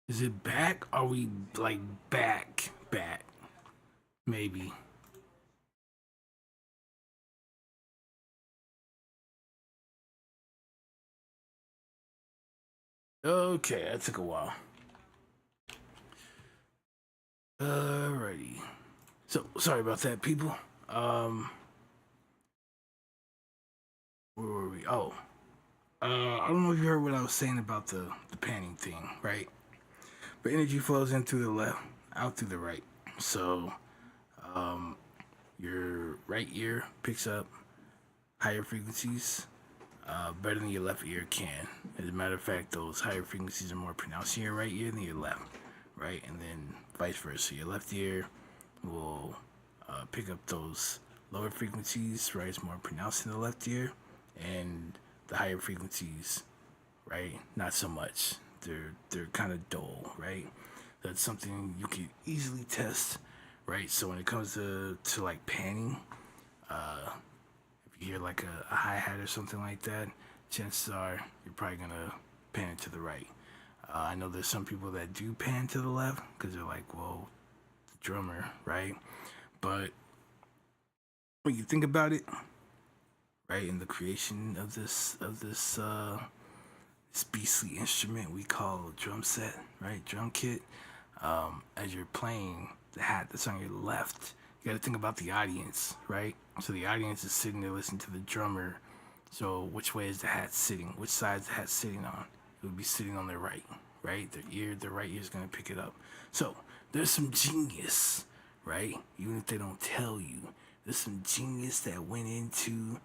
Is it back? Are we like back? Maybe. Okay, that took a while. Alrighty. So sorry about that, people. Um, where were we? Oh, I don't know if you heard what I was saying about the panning thing, right? But energy flows in through the left, out through the right. So, um, your right ear picks up higher frequencies better than your left ear can. As a matter of fact, those higher frequencies are more pronounced in your right ear than your left, right? And then vice versa. Your left ear will pick up those lower frequencies, right? It's more pronounced in the left ear, and the higher frequencies, right? Not so much. They're kind of dull, right? That's something you can easily test, right? So when it comes to like panning, if you hear like a hi hat or something like that, chances are you're probably gonna pan it to the right. I know there's some people that do pan to the left because they're like, well, the drummer, right? But when you think about it, right, in the creation of this beastly instrument we call drum set, right, drum kit, as you're playing the hat that's on your left, you got to think about the audience, right? So the audience is sitting there listening to the drummer. So which way is the hat sitting? Which side is the hat sitting on? It would be sitting on their right, right? Their right ear is gonna pick it up. So there's some genius, right? Even if they don't tell you, there's some genius that went into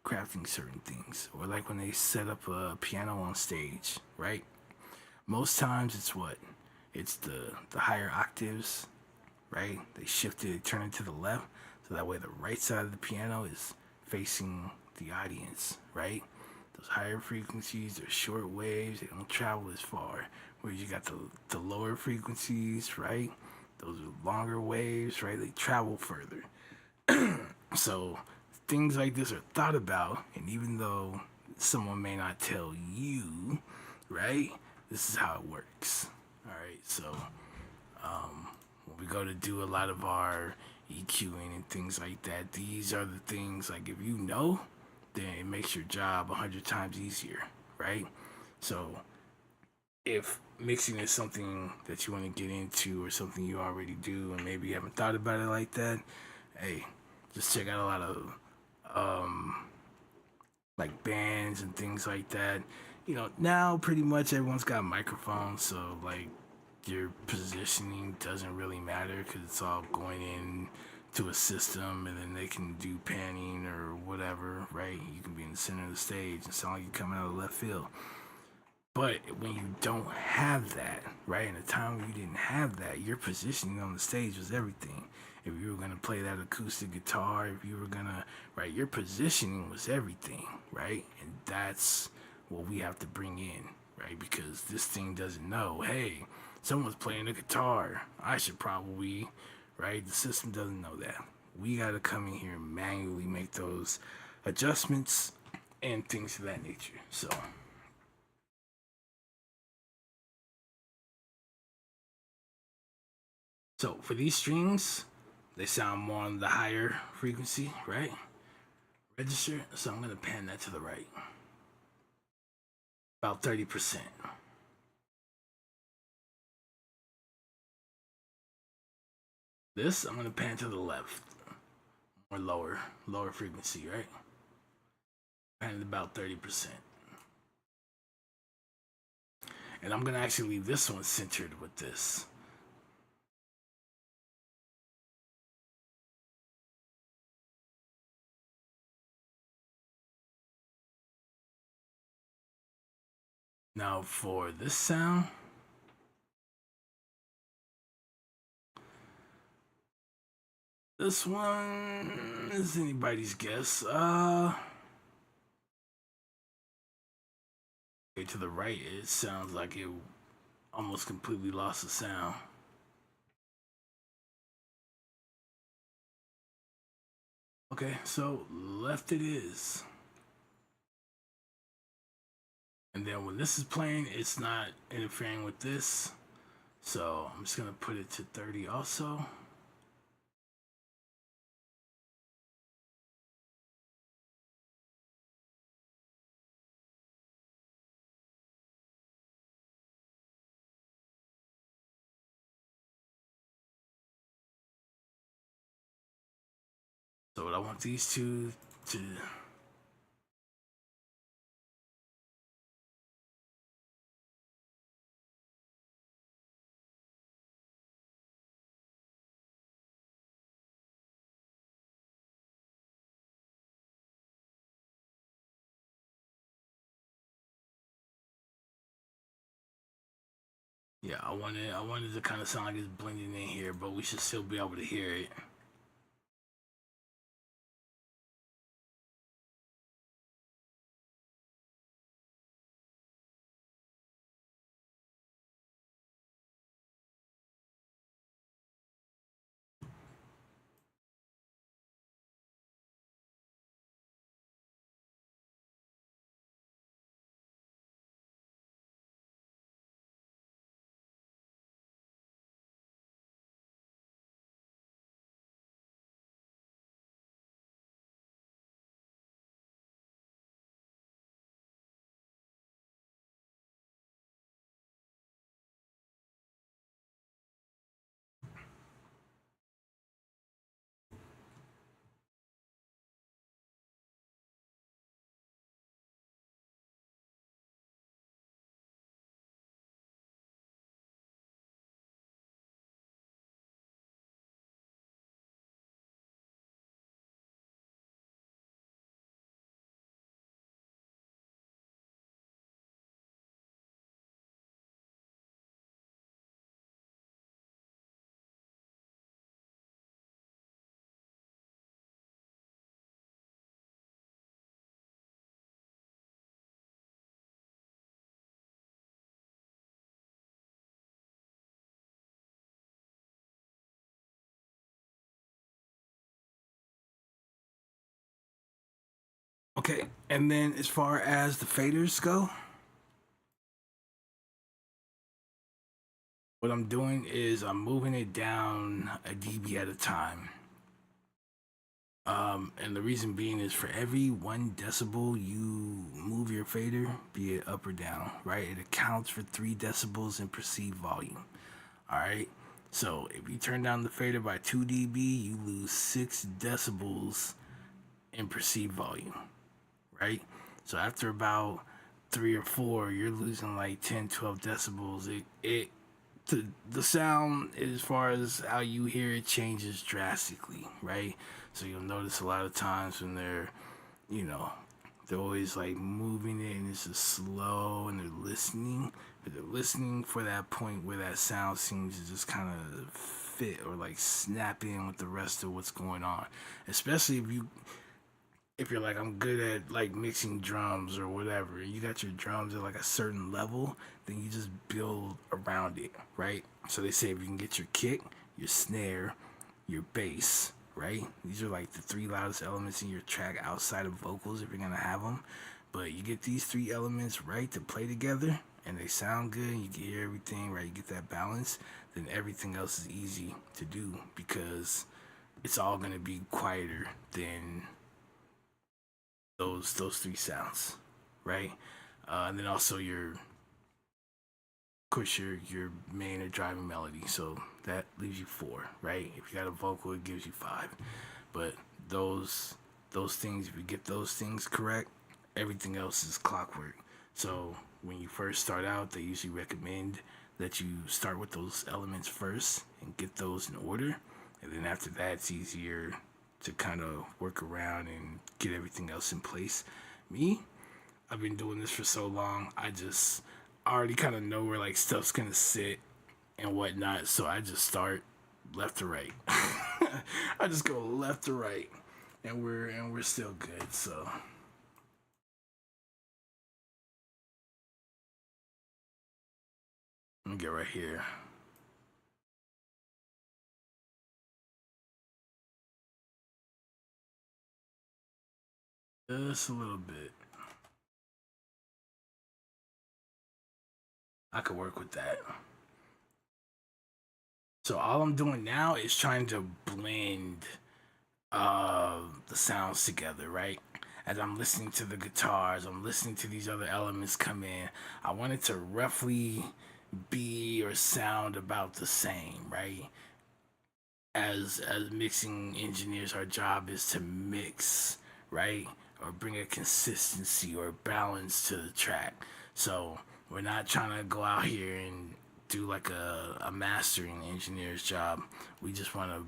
crafting certain things. Or like when they set up a piano on stage, right? Most times it's what? It's the higher octaves, right? They shift it, turn it to the left, so that way the right side of the piano is facing the audience, right? Those higher frequencies are short waves, they don't travel as far. Where you got the lower frequencies, right? Those are longer waves, right? They travel further. So things like this are thought about, and even though someone may not tell you, right? This is how it works. All right, so when we go to do a lot of our EQing and things like that, these are the things like if you know, then it makes your job 100 times easier, right? So if mixing is something that you want to get into or something you already do and maybe you haven't thought about it like that, hey, just check out a lot of like bands and things like that. You know, now pretty much everyone's got microphones, so like your positioning doesn't really matter because it's all going in to a system and then they can do panning or whatever, right? You can be in the center of the stage and sound like you're coming out of left field. But when you don't have that, right, in a time when you didn't have that, your positioning on the stage was everything. If you were gonna play that acoustic guitar, if you were gonna, right, your positioning was everything, right? And that's what we have to bring in, right? Because this thing doesn't know, hey, someone's playing a guitar. I should probably, right? The system doesn't know that. We gotta come in here and manually make those adjustments and things of that nature. So for these strings, they sound more on the higher frequency, right? Register. So I'm gonna pan that to the right, about 30%. This I'm gonna pan to the left, more lower frequency, right? Pan it about 30%. And I'm gonna actually leave this one centered with this. Now for this sound, this one is anybody's guess. Okay, to the right, it sounds like it almost completely lost the sound. Okay, so left it is. And then when this is playing, it's not interfering with this. So I'm just gonna put it to 30 also. So what I want these two to yeah, I wanted to kind of sound like it's blending in here, but we should still be able to hear it. Okay, and then as far as the faders go, what I'm doing is I'm moving it down a dB at a time. And the reason being is for every 1 decibel you move your fader, be it up or down, right? It accounts for 3 decibels in perceived volume. All right. So if you turn down the fader by 2 dB, you lose 6 decibels in perceived volume, right? So after about 3 or 4, you're losing like 10, 12 decibels. The sound, as far as how you hear it, changes drastically, right? So you'll notice a lot of times when you know, they're always like moving it and it's just slow and they're listening, but they're listening for that point where that sound seems to just kind of fit or like snap in with the rest of what's going on. Especially if you're like, I'm good at like mixing drums or whatever, you got your drums at like a certain level, then you just build around it, right? So they say if you can get your kick, your snare, your bass, right? These are like the 3 loudest elements in your track outside of vocals if you're gonna have them. But you get these 3 elements right to play together and they sound good, you can hear everything, right? You get that balance, then everything else is easy to do because it's all gonna be quieter than those 3 sounds, right? And then also of course, your main or driving melody. So that leaves you 4, right? If you got a vocal, it gives you 5. But those things, if you get those things correct, everything else is clockwork. So when you first start out, they usually recommend that you start with those elements first and get those in order, and then after that, it's easier to kind of work around and get everything else in place. Me, I've been doing this for so long, I already kind of know where like stuff's gonna sit and whatnot, so I just start left to right. I just go left to right, and we're still good. So let me get right here. Just a little bit. I could work with that. So all I'm doing now is trying to blend the sounds together, right? As I'm listening to the guitars, I'm listening to these other elements come in. I want it to roughly be or sound about the same, right? As mixing engineers, our job is to mix, right? Or bring a consistency or balance to the track. So we're not trying to go out here and do like a mastering engineer's job. We just want to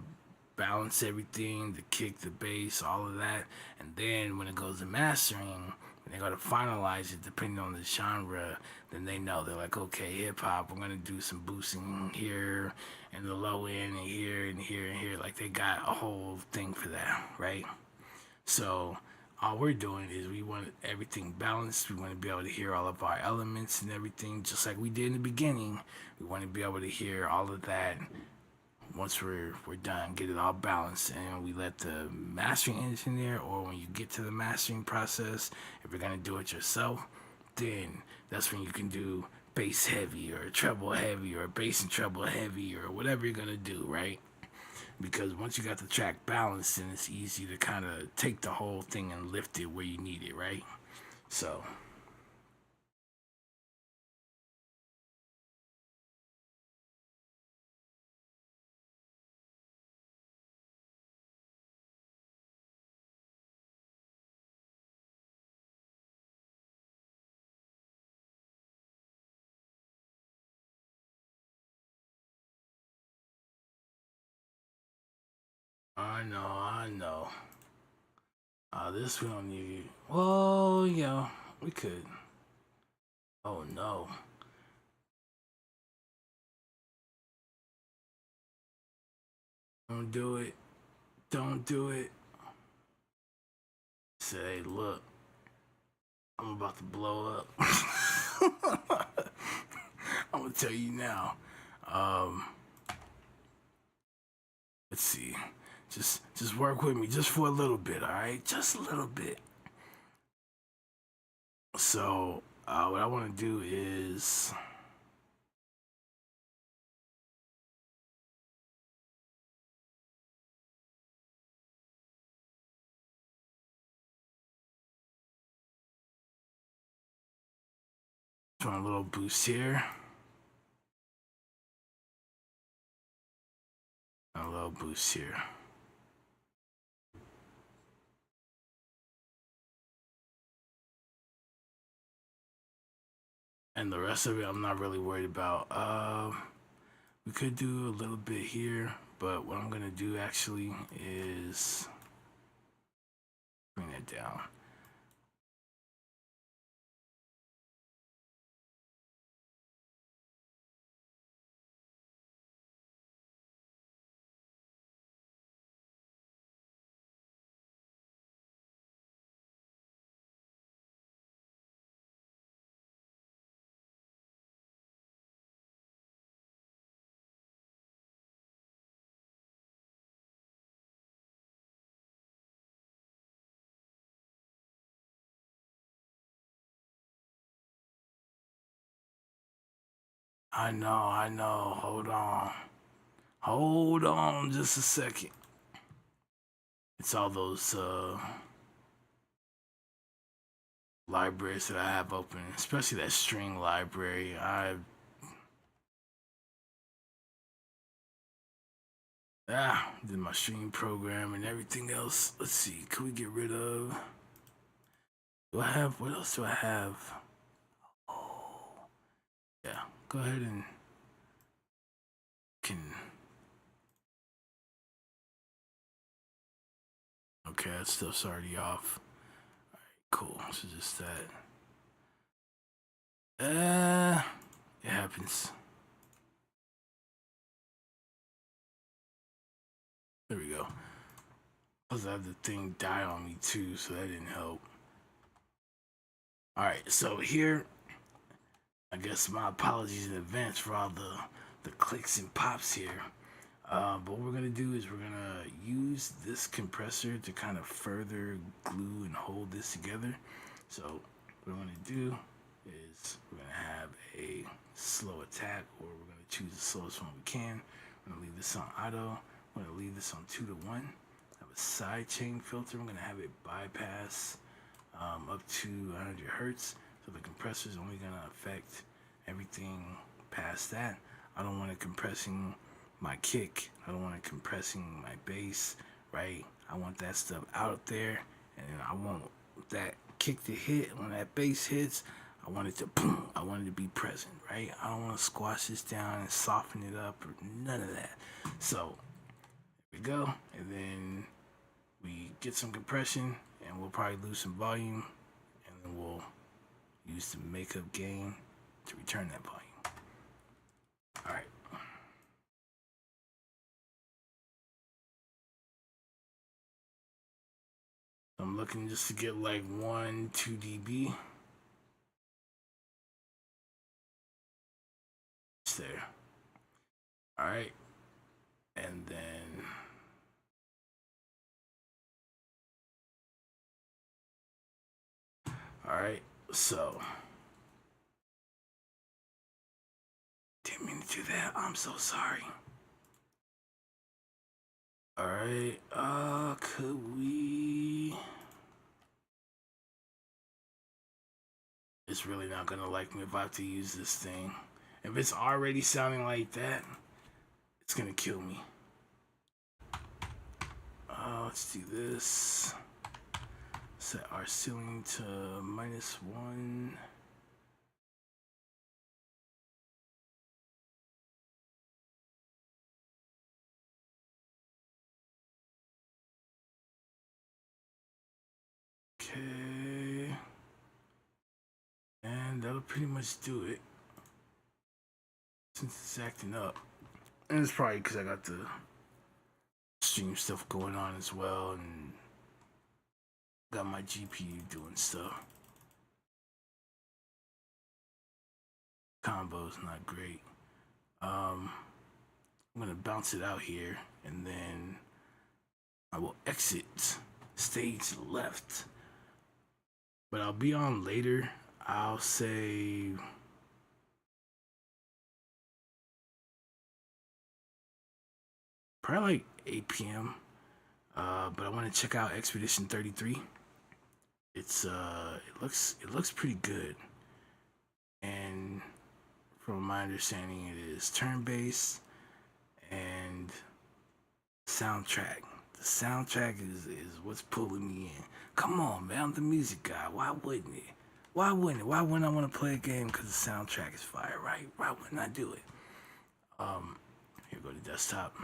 balance everything, the kick, the bass, all of that. And then when it goes to mastering, when they go to finalize it, depending on the genre, then they know they're like, okay, hip hop, we're gonna do some boosting here and the low end and here and here and here. Like they got a whole thing for that, right? So all we're doing is we want everything balanced. We want to be able to hear all of our elements and everything, just like we did in the beginning. We want to be able to hear all of that once we're done, get it all balanced, and we let the mastering engineer, or when you get to the mastering process, if you're gonna do it yourself, then that's when you can do bass heavy or treble heavy or bass and treble heavy or whatever you're gonna do, right? Because once you got the track balanced, then it's easy to kind of take the whole thing and lift it where you need it, right? So I know. This we don't need. Well, yeah, we could. Oh no. Don't do it. Don't do it. Say, look, I'm about to blow up. I'm gonna tell you now. Um, let's see. Just work with me just for a little bit, all right? Just a little bit. So, what I want to do is try a little boost here, a little boost here. And the rest of it, I'm not really worried about. We could do a little bit here, but what I'm gonna do actually is bring that down. I know. Hold on. Hold on just a second. It's all those libraries that I have open, especially that string library. I did my string program and everything else. Let's see, can we get rid of? Do I have? What else do I have? Oh, yeah. Go ahead and can. Okay, that stuff's already off. All right, cool. So just that. It happens. There we go. Plus, I had the thing die on me too, so that didn't help. All right, so here, I guess my apologies in advance for all the clicks and pops here. But what we're gonna do is we're gonna use this compressor to kind of further glue and hold this together. So what we're gonna do is we're gonna have a slow attack, or we're gonna choose the slowest one we can. I'm gonna leave this on auto. I'm gonna leave this on 2 to 1. I have a side chain filter. I'm gonna have it bypass up to 100 hertz. So the compressor is only gonna affect everything past that. I don't want it compressing my kick. I don't want it compressing my bass, right? I want that stuff out there, and I want that kick to hit. When that bass hits, I want it to boom. I want it to be present, right? I don't want to squash this down and soften it up or none of that. So here we go, and then we get some compression, and we'll probably lose some volume, and then we'll use the makeup gain to return that volume. All right. I'm looking just to get like 1-2 dB. It's there. All right. And then all right. So didn't mean to do that. I'm so sorry. All right. Could we? It's really not gonna like me if I have to use this thing. If it's already sounding like that, it's gonna kill me. Let's do this. Set our ceiling to -1. Okay. And that'll pretty much do it. Since it's acting up. And it's probably because I got the stream stuff going on as well, and got my GPU doing stuff. Combo's not great. I'm gonna bounce it out here, and then I will exit stage left. But I'll be on later. I'll say probably like 8 p.m. But I want to check out Expedition 33. It's it looks pretty good, and from my understanding, it is turn-based and soundtrack. The soundtrack is what's pulling me in. Come on, man, I'm the music guy. Why wouldn't it? Why wouldn't it? Why wouldn't I want to play a game because the soundtrack is fire, right? Why wouldn't I do it? Here go to desktop.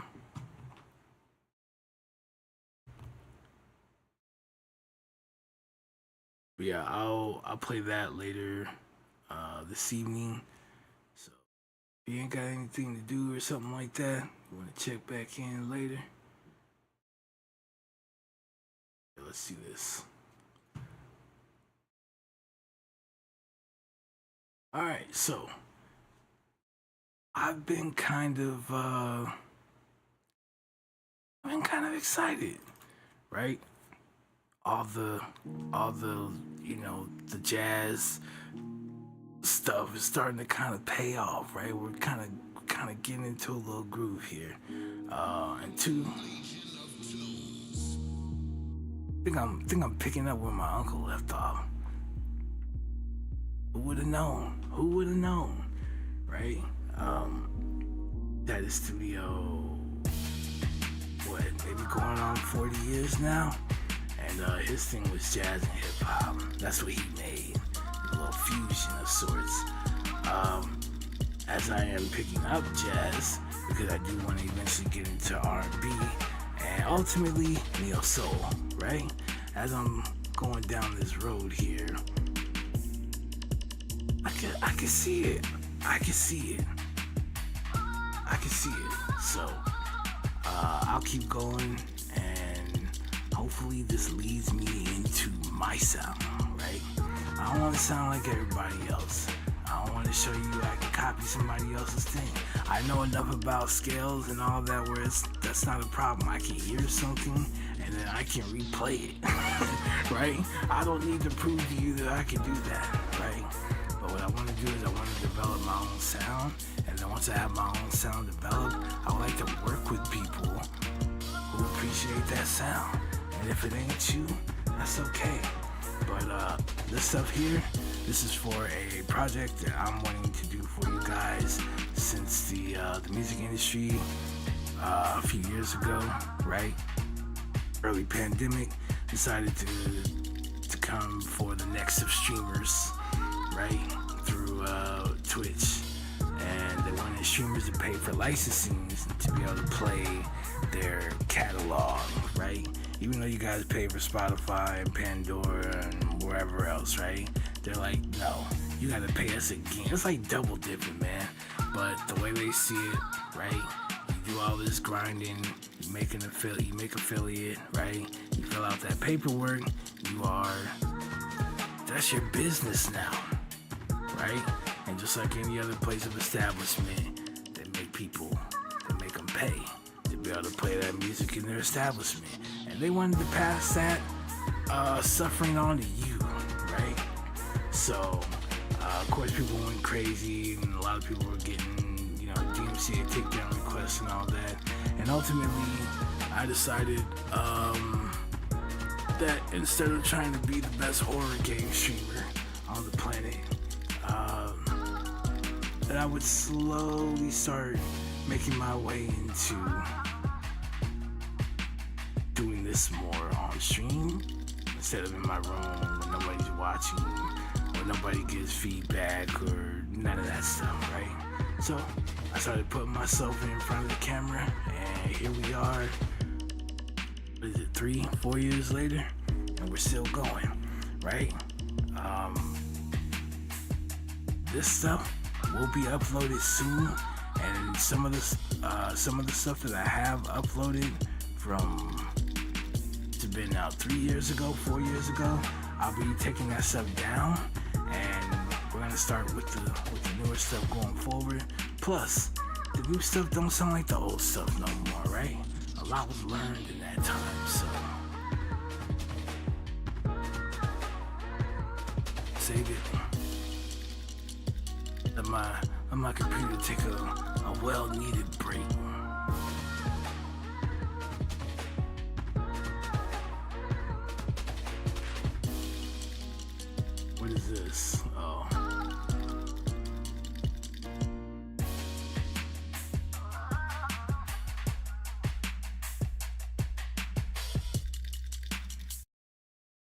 But yeah, I'll play that later this evening. So if you ain't got anything to do or something like that, you want to check back in later. Yeah, let's do this. All right, so I've been kind of excited, right? All the the jazz stuff is starting to kind of pay off, right? We're kind of getting into a little groove here. And two, I think I'm picking up where my uncle left off. Who would have known? Who would have known, right? That is studio, what, maybe going on 40 years now? And his thing was jazz and hip hop. That's what he made, a little fusion of sorts. As I am picking up jazz, because I do want to eventually get into R&B and ultimately neo soul, right? As I'm going down this road here, I can see it. I can see it. I can see it. So I'll keep going, and hopefully this leads me into my sound, right? I don't want to sound like everybody else. I don't want to show you I can copy somebody else's thing. I know enough about scales and all that where that's not a problem. I can hear something and then I can replay it, right? I don't need to prove to you that I can do that, right? But But what I want to do is I want to develop my own sound, and then once I have my own sound developed, I would like to work with people who appreciate that sound. And if it ain't you, that's okay. But this stuff here, this is for a project that I'm wanting to do for you guys since the music industry a few years ago, right? Early pandemic, decided to come for the next of streamers, right? Through Twitch. And they wanted streamers to pay for licensing to be able to play their catalog, right? Even though you guys pay for Spotify and Pandora and wherever else, right? They're like, no, you gotta pay us again. It's like double dipping, man. But the way they see it, right? You do all this grinding, you make affiliate, right? You fill out that paperwork, that's your business now, right? And just like any other place of establishment, they make them pay to be able to play that music in their establishment. And they wanted to pass that suffering on to you, right? So, of course, people went crazy, and a lot of people were getting, DMCA takedown requests and all that. And ultimately, I decided that instead of trying to be the best horror game streamer on the planet, that I would slowly start making my way into doing this more on stream instead of in my room when nobody's watching, when nobody gives feedback or none of that stuff, right? So I started putting myself in front of the camera, and here we are. What is it, 3-4 years later, and we're still going, right? This stuff will be uploaded soon, and some of the stuff that I have uploaded from it's been out 3 years ago, 4 years ago. I'll be taking that stuff down, and we're gonna start with the newer stuff going forward. Plus, the new stuff don't sound like the old stuff no more, right? A lot was learned in that time, so save it. Let my computer take a well-needed break. What is this? Oh.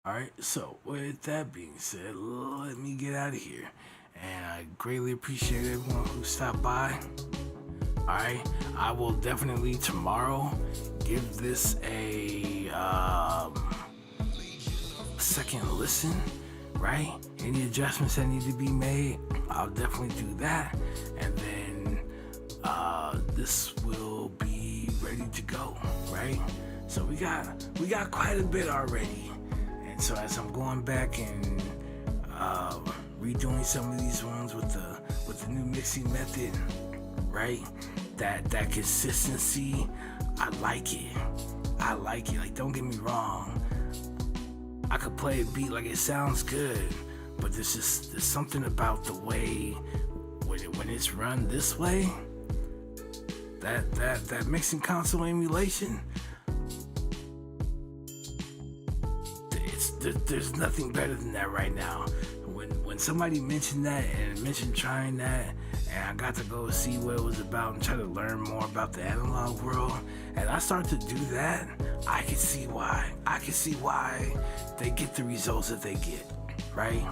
Alright, so with that being said, let me get out of here. And I greatly appreciate everyone who stopped by. Alright, I will definitely tomorrow give this a second listen, right? Any adjustments that need to be made, I'll definitely do that. And then this will be ready to go, right? So we got quite a bit already. And so as I'm going back and redoing some of these ones with the new mixing method, right? That consistency, I like it. Like, don't get me wrong. I could play a beat like it sounds good, but there's something about the way when it's run this way, that mixing console emulation. There's nothing better than that right now. When somebody mentioned that and mentioned trying that, and I got to go see what it was about and try to learn more about the analog world, and I start to do that, I can see why they get the results that they get, right?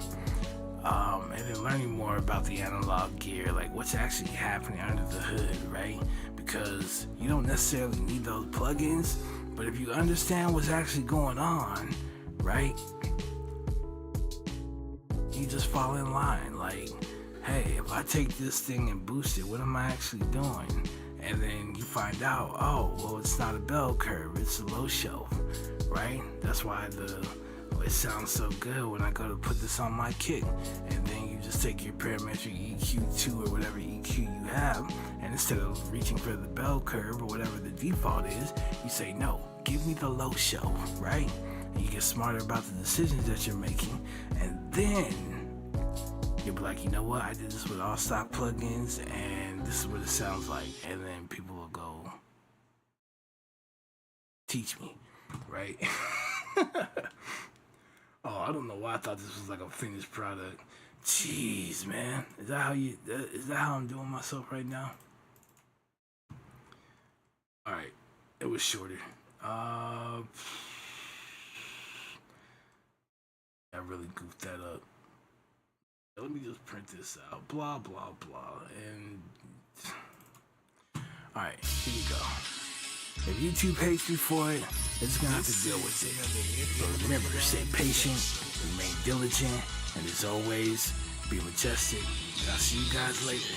And then learning more about the analog gear, like what's actually happening under the hood, right? Because you don't necessarily need those plugins, but if you understand what's actually going on, right, you just fall in line. Like, hey, if I take this thing and boost it, what am I actually doing? And then you find out, oh, well, it's not a bell curve, it's a low shelf, right? That's why it sounds so good when I go to put this on my kit. And then you just take your parametric EQ2 or whatever EQ you have, and instead of reaching for the bell curve or whatever the default is, you say, no, give me the low shelf, right? And you get smarter about the decisions that you're making. And then You'll be like, you know what? I did this with all stock plugins, and this is what it sounds like. And then people will go, teach me, right? Oh, I don't know why I thought this was like a finished product. Jeez, man. Is that how I'm doing myself right now? All right. It was shorter. I really goofed that up. Let me just print this out. Blah, blah, blah. And all right, here you go. If YouTube hates me for it, it's gonna have to deal with it. But remember, stay patient, remain diligent, and as always, be majestic. And I'll see you guys later.